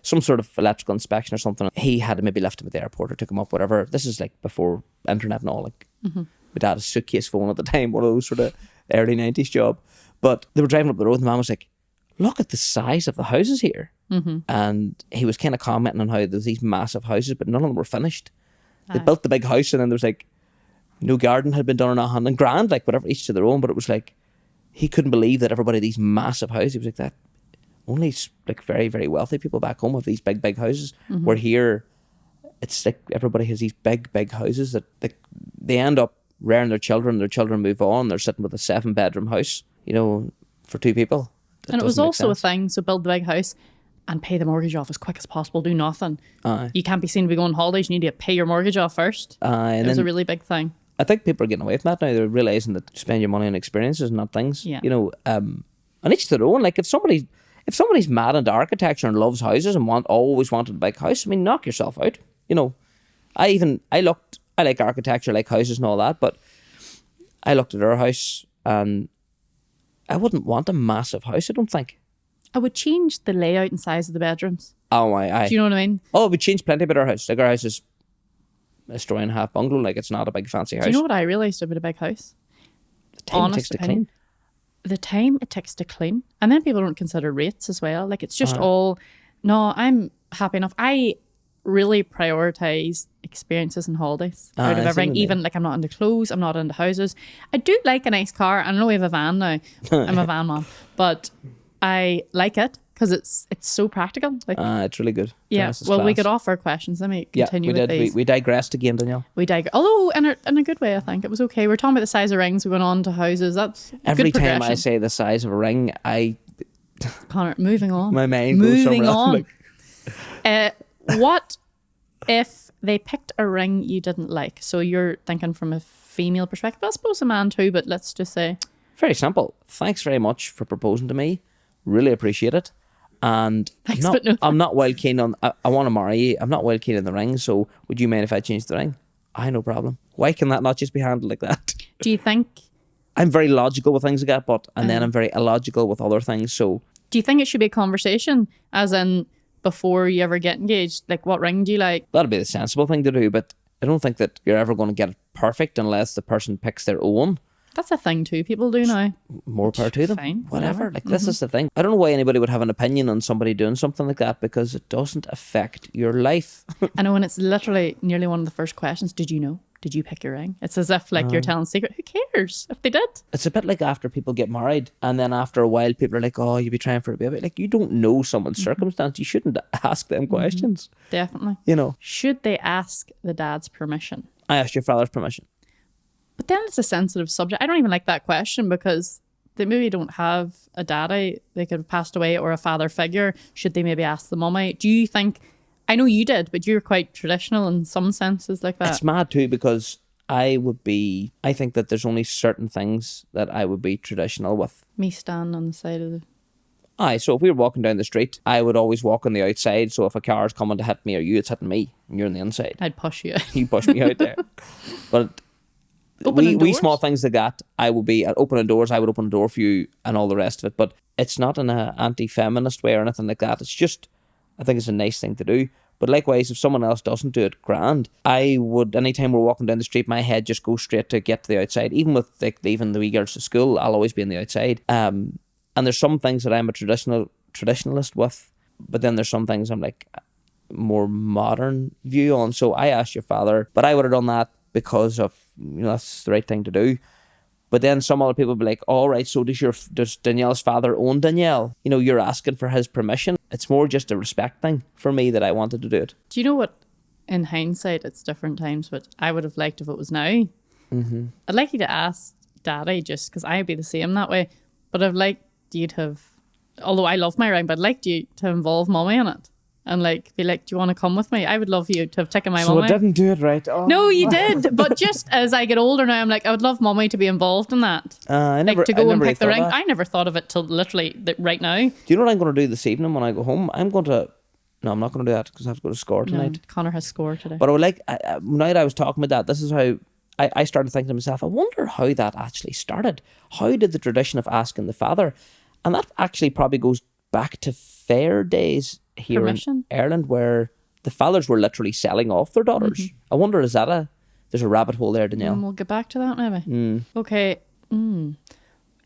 some sort of electrical inspection or something. He had to maybe left him at the airport or took him up, whatever. This is like before internet and all. Like, my dad had a suitcase phone at the time, one of those sort of early 90s job. But they were driving up the road and the man was like, look at the size of the houses here. And he was kind of commenting on how there's these massive houses, but none of them were finished. They built the big house and then there was like, no garden had been done or nothing. And grand, like whatever, each to their own. But it was like, he couldn't believe that everybody had these massive houses. He was like, that only like very, very wealthy people back home have these big, big houses. Where here, it's like everybody has these big, big houses that they end up rearing their children move on. They're sitting with a 7-bedroom house, for 2 people. And it was also a thing, so build the big house and pay the mortgage off as quick as possible, do nothing. You can't be seen to be going on holidays, you need to pay your mortgage off first. And it was a really big thing. I think people are getting away from that now. They're realising that spend your money on experiences, not things. Yeah. And each their own. Like if somebody's mad into architecture and loves houses and always wanted a big house, I mean, knock yourself out. I like architecture, I like houses and all that, but I looked at our house and I wouldn't want a massive house, I don't think. I would change the layout and size of the bedrooms. Oh, aye. Do you know what I mean? Oh, it would change plenty about our house. Like our house is a story and a half bungalow, like it's not a big fancy house. Do you know what I realised about a big house? The time it takes to clean. the time it takes to clean. And then people don't consider rates as well. Like it's just all, no, I'm happy enough. I really prioritize experiences and holidays out of everything. Even like I'm not into clothes, I'm not into houses. I do like a nice car. I know we have a van now. I'm a van mom, but I like it because it's so practical. Like it's really good. yeah. Well, class. we got off our questions. Let me continue we with did. these. We digressed again, Danielle. We digress. Although in a good way, I think it was okay. We're talking about the size of rings. We went on to houses. That's Every good time I say the size of a ring, Connor, moving on. my mind goes somewhere else. Like, what if they picked a ring you didn't like? So you're thinking from a female perspective. I suppose a man too, but let's just say. Very simple. Thanks very much for proposing to me. Really appreciate it. And Thanks, but no I'm not wild keen on, I want to marry you. I'm not wild keen on the ring. So would you mind if I change the ring? No problem. Why can that not just be handled like that? Do you think? I'm very logical with things like that, and then I'm very illogical with other things. So do you think it should be a conversation, as in before you ever get engaged? Like, what ring do you like? that'd be the sensible thing to do. But I don't think that you're ever going to get it perfect unless the person picks their own. That's a thing too. People do now. More power to them. Fine, whatever. Like this is the thing. I don't know why anybody would have an opinion on somebody doing something like that because it doesn't affect your life. I know, and it's literally nearly one of the first questions. Did you know? Did you pick your ring? It's as if like you're telling a secret. Who cares if they did? It's a bit like after people get married and then after a while people are like, oh, you'll be trying for a baby. Like you don't know someone's circumstance. You shouldn't ask them questions. Definitely. You know. Should they ask the dad's permission? I asked your father's permission. But then it's a sensitive subject. I don't even like that question because they maybe don't have a daddy. They could have passed away or a father figure. Should they maybe ask the mummy? Do you think, I know you did, but you're quite traditional in some senses like that. It's mad too because I think that there's only certain things that I would be traditional with. Me standing on the side of the... Aye, so if we were walking down the street, I would always walk on the outside. So if a car's coming to hit me or you, it's hitting me and you're on the inside. I'd push you. You push me out there. But we small things like that, I will be at opening doors. I would open a door for you and all the rest of it. But it's not in an anti-feminist way or anything like that. It's just, I think it's a nice thing to do. But likewise, if someone else doesn't do it, grand. I would, anytime we're walking down the street, my head just goes straight to get to the outside. Even with like leaving the wee girls to school, I'll always be on the outside. And there's some things that I'm a traditionalist with, but then there's some things I'm like more modern view on. So I asked your father, but I would have done that because of, that's the right thing to do. But then some other people be like, all right, so does Danielle's father own Danielle? You're asking for his permission. It's more just a respect thing for me that I wanted to do it. Do you know what, in hindsight, it's different times, but I would have liked if it was now. Mm-hmm. I'd like you to ask Daddy just because I'd be the same that way. But I'd like you to have, although I love my ring, but I'd like you to involve Mummy in it. And like be like, do you want to come with me? I would love you to have taken my mummy. So I didn't do it right. Oh. No, you did. But just as I get older now, I'm like, I would love Mummy to be involved in that. To go and pick the ring. I never thought of it till literally right now. Do you know what I'm going to do this evening when I go home? I'm not going to do that because I have to go to score tonight. No, Connor has score today. But I would like, now that I was talking about that, this is how I started thinking to myself, I wonder how that actually started. How did the tradition of asking the father, and that actually probably goes back to fair days here in Ireland where the fathers were literally selling off their daughters. Mm-hmm. I wonder, there's a rabbit hole there, Danielle. We'll get back to that maybe. Okay.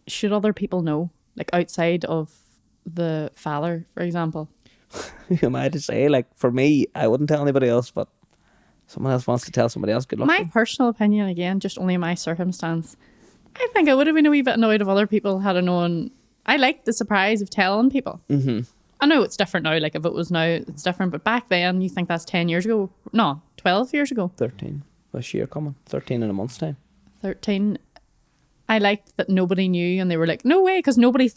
Should other people know? Like outside of the father, for example? Who am I to say? Like for me, I wouldn't tell anybody else, but someone else wants to tell somebody else, good luck. My personal opinion, again, just only my circumstance, I think I would have been a wee bit annoyed if other people had known. I like the surprise of telling people. Mm-hmm. I know it's different now. Like if it was now, it's different. But back then, you think that's 10 years ago? No, 12 years ago. 13. This year coming. 13 in a month's time. 13. I liked that nobody knew and they were like, no way, because nobody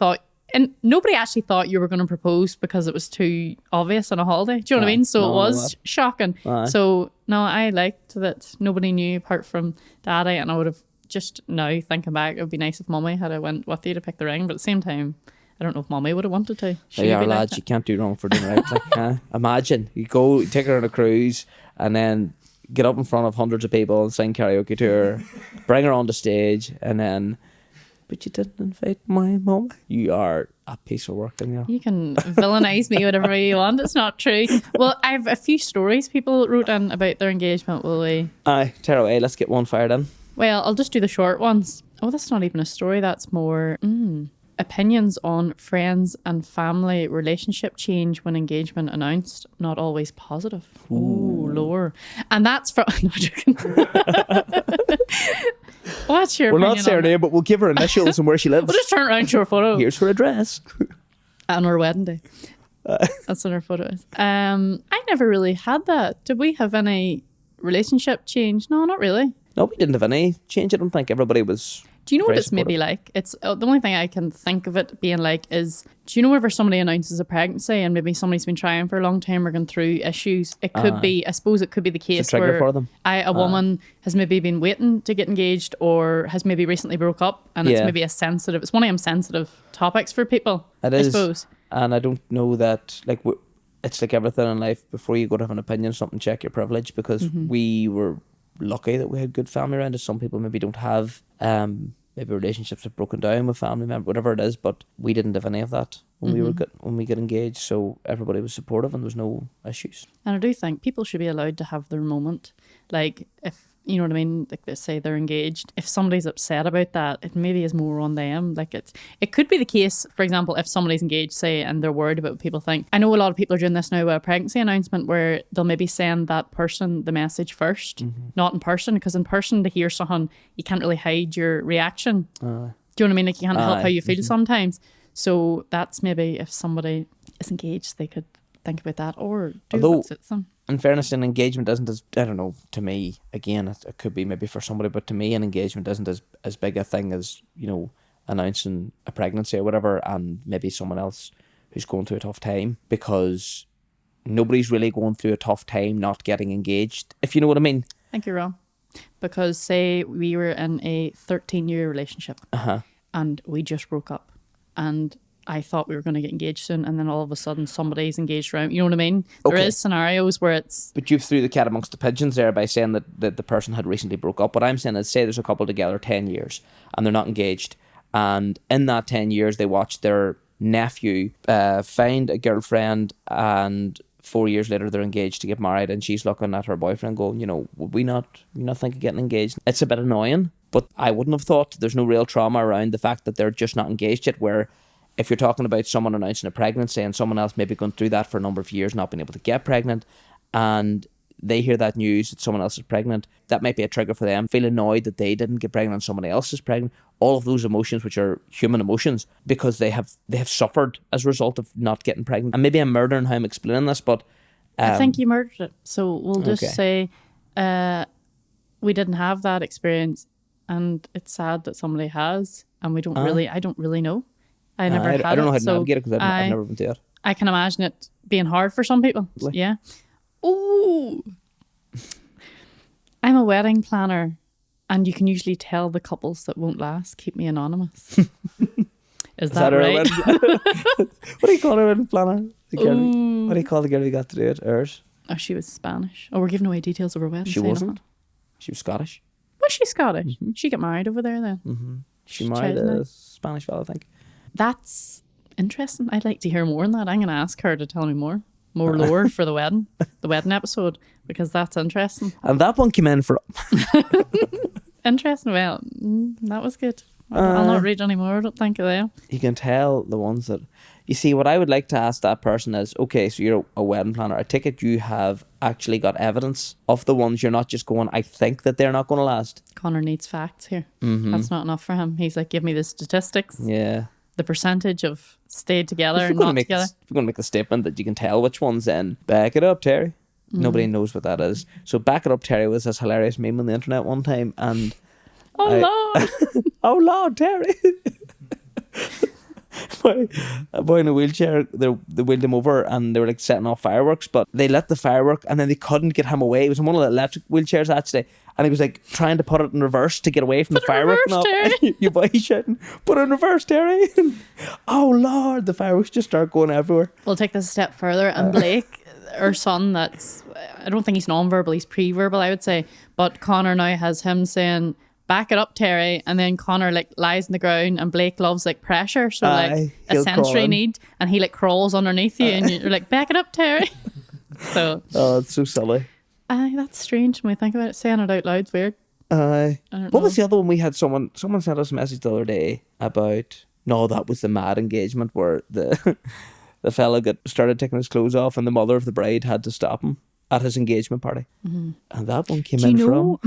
actually thought you were going to propose because it was too obvious on a holiday. Do you know what I mean? So it was shocking. So no, I liked that nobody knew apart from Daddy, and I would have just now thinking back, it would be nice if Mummy had went with you to pick the ring, but at the same time, I don't know if Mummy would have wanted to. Yeah, lads, you can't do wrong for doing right. Like, imagine you go take her on a cruise and then get up in front of hundreds of people and sing karaoke to her, bring her on the stage, and then, but you didn't invite my mum. You are a piece of work, Danielle. You can villainize me whatever way you want. It's not true. Well, I have a few stories people wrote in about their engagement. Will we? Aye, tear away. Let's get one fired in. Well, I'll just do the short ones. Oh, that's not even a story. That's more opinions on friends and family relationship change when engagement announced. Not always positive. Ooh, lower. And that's from. No, I'm joking. What's your We're opinion not Sarah on that? Day, but we'll give her initials and where she lives. We'll just turn around to her photo. Here's her address. On our wedding day. That's what our photo is. I never really had that. Did we have any relationship change? No, not really. No, we didn't have any change. I don't think everybody was. Do you know what very it's maybe supportive. like? It's the only thing I can think of it being like is, do you know whenever somebody announces a pregnancy and maybe somebody's been trying for a long time or going through issues, it could be, I suppose it could be the case trigger where for them. a woman has maybe been waiting to get engaged or has maybe recently broke up, and it's Yeah. maybe it's one of them sensitive topics for people, It I is. suppose. And I don't know that, like, it's like everything in life. Before you go to have an opinion, something, check your privilege, because we were lucky that we had good family around us. Some people maybe don't have, maybe relationships have broken down with family members, whatever it is, but we didn't have any of that when we get engaged. So everybody was supportive and there was no issues. And I do think people should be allowed to have their moment. Like, if you know what I mean, like they say they're engaged, if somebody's upset about that, it maybe is more on them. Like, it could be the case, for example, if somebody's engaged, say, and they're worried about what people think. I know a lot of people are doing this now with a pregnancy announcement where they'll maybe send that person the message first, not in person, because in person, to hear something, you can't really hide your reaction. Do you know what I mean? Like, you can't help how you feel sometimes. So that's maybe if somebody is engaged, they could think about that or do what suits them. In fairness, an engagement isn't as, I don't know, to me, again, it could be maybe for somebody, but to me, an engagement isn't as big a thing as, you know, announcing a pregnancy or whatever, and maybe someone else who's going through a tough time, because nobody's really going through a tough time not getting engaged, if you know what I mean. I think you're wrong. Because say we were in a 13-year relationship and we just broke up and I thought we were going to get engaged soon, and then all of a sudden somebody's engaged around. You know what I mean? There Okay. is scenarios where it's... But you've threw the cat amongst the pigeons there by saying that the person had recently broke up. What I'm saying is, say there's a couple together 10 years and they're not engaged, and in that 10 years they watched their nephew find a girlfriend, and 4 years later they're engaged to get married, and she's looking at her boyfriend going, you know, would we not think of getting engaged? It's a bit annoying, but I wouldn't have thought there's no real trauma around the fact that they're just not engaged yet, where if you're talking about someone announcing a pregnancy and someone else maybe going through that for a number of years, not being able to get pregnant, and they hear that news that someone else is pregnant, that might be a trigger for them, feel annoyed that they didn't get pregnant and somebody else is pregnant. All of those emotions, which are human emotions, because they have suffered as a result of not getting pregnant. And maybe I'm murdering how I'm explaining this, but I think you murdered it. So we'll just Okay. say we didn't have that experience, and it's sad that somebody has, and we don't I don't really know. I never had I don't know how to so navigate it, because I've never been to it. I can imagine it being hard for some people. Yeah. Ooh. I'm a wedding planner, and you can usually tell the couples that won't last. Keep me anonymous. Is that her right? wedding- What do you call her wedding planner? The girl, what do you call the girl who got to do it? Hers? Oh, she was Spanish. Oh, we're giving away details of her wedding. She say wasn't. nothing. She was Scottish. Was she Scottish? She got married over there then. She married a Spanish fella, I think. That's interesting. I'd like to hear more on that. I'm going to ask her to tell me more lore for the wedding episode, because that's interesting. And that one came in for... Interesting. Well, that was good. I'll not read any more, I don't think, of them. You can tell the ones that... You see, what I would like to ask that person is, okay, so you're a wedding planner. I take it you have actually got evidence of the ones. You're not just going, I think that they're not going to last. Connor needs facts here. That's not enough for him. He's like, give me the statistics, Yeah. the percentage of stayed together If and we're not going together. to make the statement that you can tell which ones, then back it up, Terry. Nobody knows what that is. So Back It Up, Terry was this hilarious meme on the internet one time, and... Oh, Lord. Oh, Lord, Terry. A boy in a wheelchair, they wheeled him over and they were like setting off fireworks, but they lit the firework and then they couldn't get him away. It was in one of the electric wheelchairs actually, and he was like trying to put it in reverse to get away from the firework. reverse, Terry. And your boy shouting, put it in reverse, Terry. Oh, Lord, the fireworks just start going everywhere. We'll take this a step further. And Blake, our son, I don't think he's non-verbal, he's pre-verbal, I would say. But Connor now has him saying, back it up, Terry. And then Connor like lies on the ground, and Blake loves like pressure. So like a he'll sensory crawl in. need. And he like crawls underneath you and you're like, back it up, Terry. So, Oh, it's so silly. that's strange when we think about it. Saying it out loud's weird. I don't what was know. the other one we had? Someone sent us a message the other day about. No, that was the mad engagement where the the fella started taking his clothes off, and the mother of the bride had to stop him at his engagement party. And that one came in from.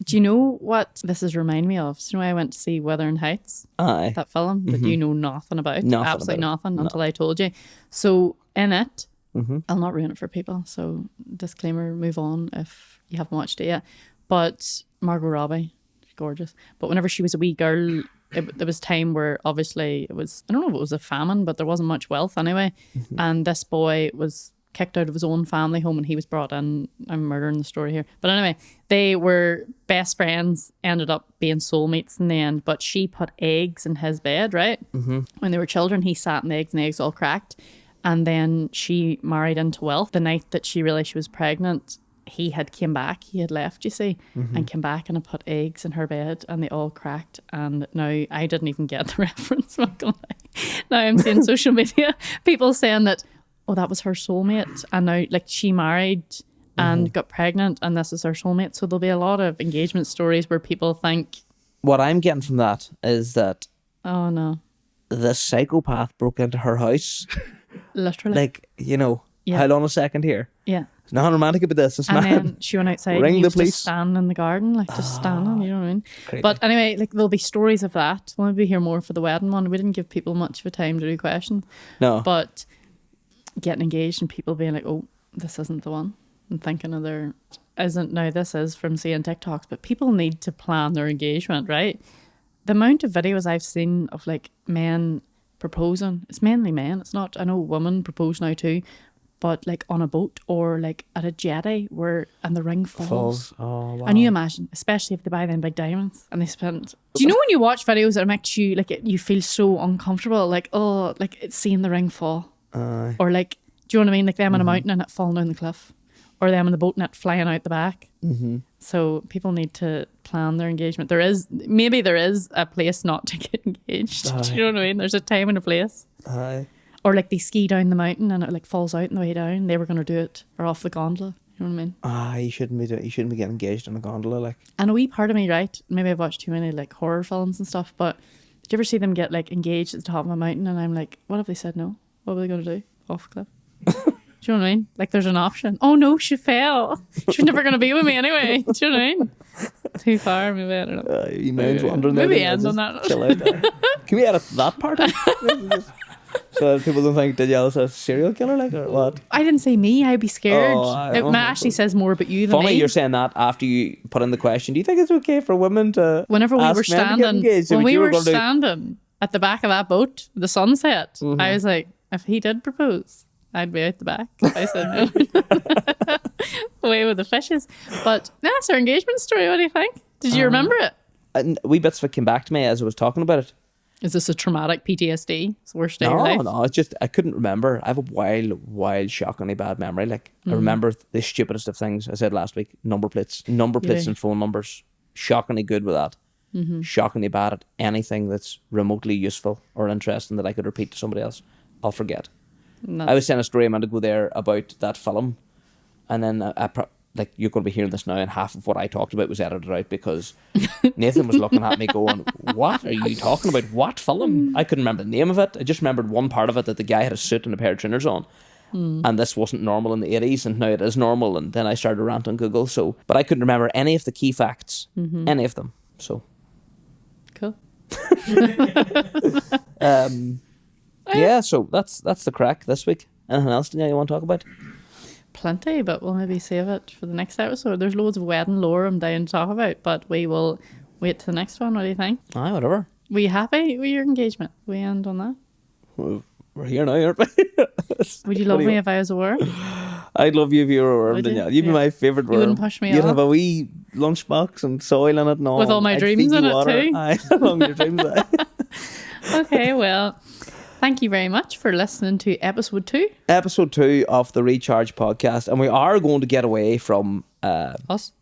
Do you know what this is reminding me of? So, I went to see Wuthering Heights, Aye, that film that you know nothing about, Nothing absolutely about it. nothing No. until I told you. So in it, Mm-hmm. I'll not ruin it for people. So disclaimer, move on if you haven't watched it yet. But Margot Robbie, gorgeous. But whenever she was a wee girl, there was time where obviously it was, I don't know if it was a famine, but there wasn't much wealth anyway. And this boy was kicked out of his own family home and he was brought in. I'm murdering the story here. But anyway, they were best friends, ended up being soulmates in the end. But she put eggs in his bed, right? When they were children, he sat in the eggs and the eggs all cracked. And then she married into wealth. The night that she realised she was pregnant, he had came back. He had left, you see, and came back and had put eggs in her bed and they all cracked. And now I didn't even get the reference. I'm not gonna lie. Now I'm seeing social media, people saying that, oh, that was her soulmate. And now, like, she married and got pregnant and this is her soulmate. So there'll be a lot of engagement stories where people think, What I'm getting from that is that oh no, the psychopath broke into her house. literally. Like, Yeah. hold on a second here. Yeah. It's not romantic about this. It's And not. then she went outside Ring and he the was police. just standing in the garden, like just standing, you know what I mean? Creepy. But anyway, like there'll be stories of that. We'll maybe hear more for the wedding one. We didn't give people much of a time to do questions. No. But getting engaged and people being like, oh, this isn't the one. And thinking of their, isn't, now this is from seeing TikToks, but people need to plan their engagement, right? The amount of videos I've seen of like men proposing, it's mainly men. It's not, I know women propose now too, but like on a boat or like at a jetty and the ring falls. Oh, wow. And you imagine, especially if they buy them big diamonds and they spend. Do you know when you watch videos that makes you like you feel so uncomfortable, like oh, like it's seeing the ring fall, or like, do you know what I mean? Like them on a mountain and it falling down the cliff, or them on the boat and it flying out the back. So people need to plan their engagement. There is a place not to get engaged. Do you know what I mean? There's a time and a place. Aye. Or like they ski down the mountain and it like falls out on the way down. They were going to do it, or off the gondola. You know what I mean? You shouldn't be getting engaged in a gondola, like. And a wee part of me, right? Maybe I've watched too many like horror films and stuff, but did you ever see them get like engaged at the top of a mountain? And I'm like, what if they said no? What were they going to do? Off a cliff? Do you know what I mean? Like there's an option. Oh no, she fell. She's never going to be with me anyway. Do you know what I mean? Too far, maybe, I don't know. Your mind's wandering there. Maybe then, end just on that. chill out there. Can we edit that part out? So that people don't think Danielle's a serial killer, like, or what? I didn't say me. I'd be scared. Oh, It actually says more about you than Funny me. you're saying that after you put in the question. Do you think it's okay for women to Whenever we ask were men to get standing, engaged? So when what we you were gonna do- standing at the back of that boat, the sunset, I was like, if he did propose, I'd be out the back. I said no. Away with the fishes. But that's our engagement story. What do you think? Did you remember it? And wee bits of it came back to me as I was talking about it. Is this a traumatic PTSD? It's the worst day of your No, life? no, it's just I couldn't remember. I have a wild, shockingly bad memory. Like I remember the stupidest of things. I said last week: number plates and phone numbers. Shockingly good with that. Shockingly bad at anything that's remotely useful or interesting that I could repeat to somebody else. I'll forget. No. I was saying a story a minute ago there about that film, and then like you're going to be hearing this now, and half of what I talked about was edited out because Nathan was looking at me going, "What are you talking about? What film?" I couldn't remember the name of it. I just remembered one part of it, that the guy had a suit and a pair of trainers on, and this wasn't normal in the 80s, and now it is normal. And then I started a rant on Google. So, but I couldn't remember any of the key facts, any of them. So, Cool. yeah. So that's the crack this week. Anything else, Danielle, you want to talk about? Plenty, but we'll maybe save it for the next episode. There's loads of wedding lore I'm dying to talk about, but we will wait to the next one. What do you think? Aye, whatever. Were you happy with your engagement? We end on that. We're here now, aren't we? Would you love me if I was a worm? I'd love you if you were a worm, Would you? Danielle. You'd be Yeah. my favourite worm. You wouldn't push me You'd off? have a wee lunchbox and soil in it and all. With all my I'd dreams feed you in it water. too? Aye, along your dreams. Aye. Okay, well, thank you very much for listening to episode 2. Episode 2 of the Recharge podcast, and we are going to get away from Us.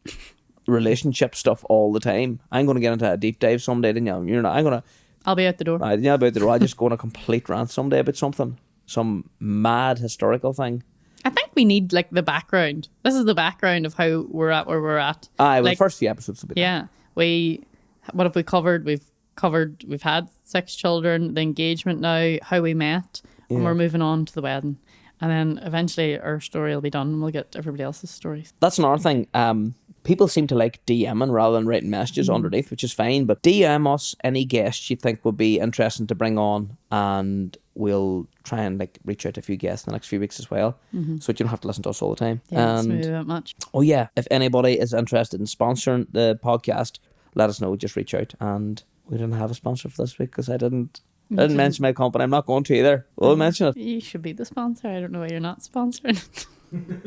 relationship stuff all the time. I'm going to get into a deep dive someday, Danielle. You're not. I'm going to. I'll be out the door. Danielle, about the door. I just go on a complete rant someday about something, some mad historical thing. I think we need the background. This is the background of how we're at where we're at. Aye, well, the first few episodes will be. Yeah. What have we covered? We've had 6 children, the engagement now, how we met, and we're moving on to the wedding. And then eventually our story will be done and we'll get everybody else's stories. That's another thing. People seem to like DMing rather than writing messages underneath, which is fine. But DM us any guests you think would be interesting to bring on, and we'll try and reach out to a few guests in the next few weeks as well, so that you don't have to listen to us all the time. Yeah, it's maybe that much. Oh yeah, if anybody is interested in sponsoring the podcast, let us know. Just reach out. And we didn't have a sponsor for this week because I didn't mention my company. I'm not going to either. We'll mention it. You should be the sponsor. I don't know why you're not sponsoring it.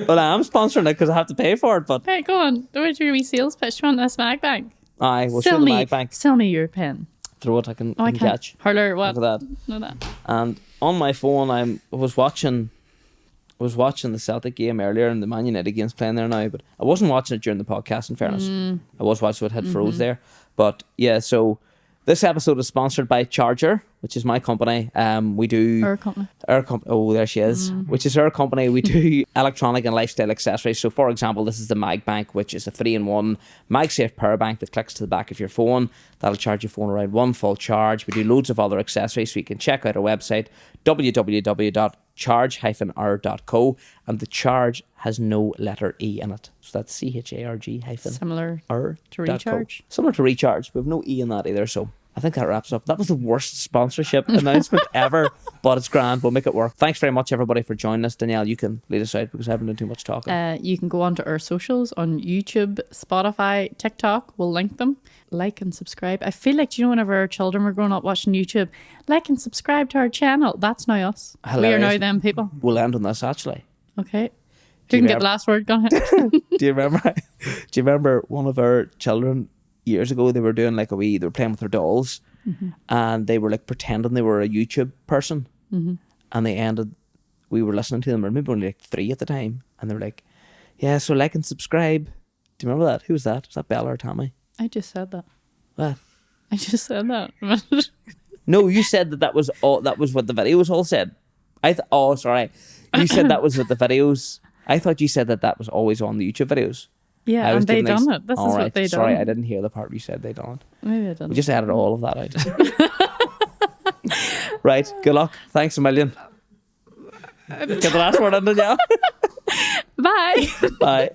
Well, I am sponsoring it because I have to pay for it. But hey, go on. Where's your wee sales pitch? You want this mag bank? Aye, we'll show the mag bank. Sell me your pen. Throw it. I can catch. Hurler, what? Look at that. No, that. And on my phone, I was watching the Celtic game earlier and the Man United game's playing there now, but I wasn't watching it during the podcast, in fairness. I was watching, so it had froze there. But yeah, so this episode is sponsored by Charger, which is my company. We do... Our company. Oh, there she is. Which is our company. We do electronic and lifestyle accessories. So, for example, this is the Mag Bank, which is a 3-in-1 MagSafe power bank that clicks to the back of your phone. That'll charge your phone around 1 full charge. We do loads of other accessories, so you can check out our website, www.charge-r.co, and the charge has no letter E in it. So that's CHARG hyphen Similar R to Recharge. Similar to Recharge. We have no E in that either, so I think that wraps up. That was the worst sponsorship announcement ever, but it's grand. We'll make it work. Thanks very much, everybody, for joining us. Danielle, you can lead us out because I haven't done too much talking. You can go on to our socials on YouTube, Spotify, TikTok. We'll link them. Like and subscribe. I feel like, whenever our children were growing up watching YouTube, like and subscribe to our channel. That's now us. Hilarious. We are now them people. We'll end on this, actually. Okay. Who can get the last word? Go ahead. Do you remember one of our children years ago? They were doing they were playing with their dolls, and they were pretending they were a YouTube person, and they ended. We were listening to them. I remember only 3 at the time, and they were like, "Yeah, so like and subscribe." Do you remember that? Who was that? Was that Bella or Tammy? I just said that. What? I just said that. No, you said that was all. That was what the videos all said. Oh, sorry. You said that was what the videos. I thought you said that was always on the YouTube videos. Yeah, and they done it. This is what they done. Sorry, I didn't hear the part you said they done it. Maybe I didn't. We just added all of that out. Right, good luck. Thanks a million. Get the last word in, Danielle. Bye. Bye.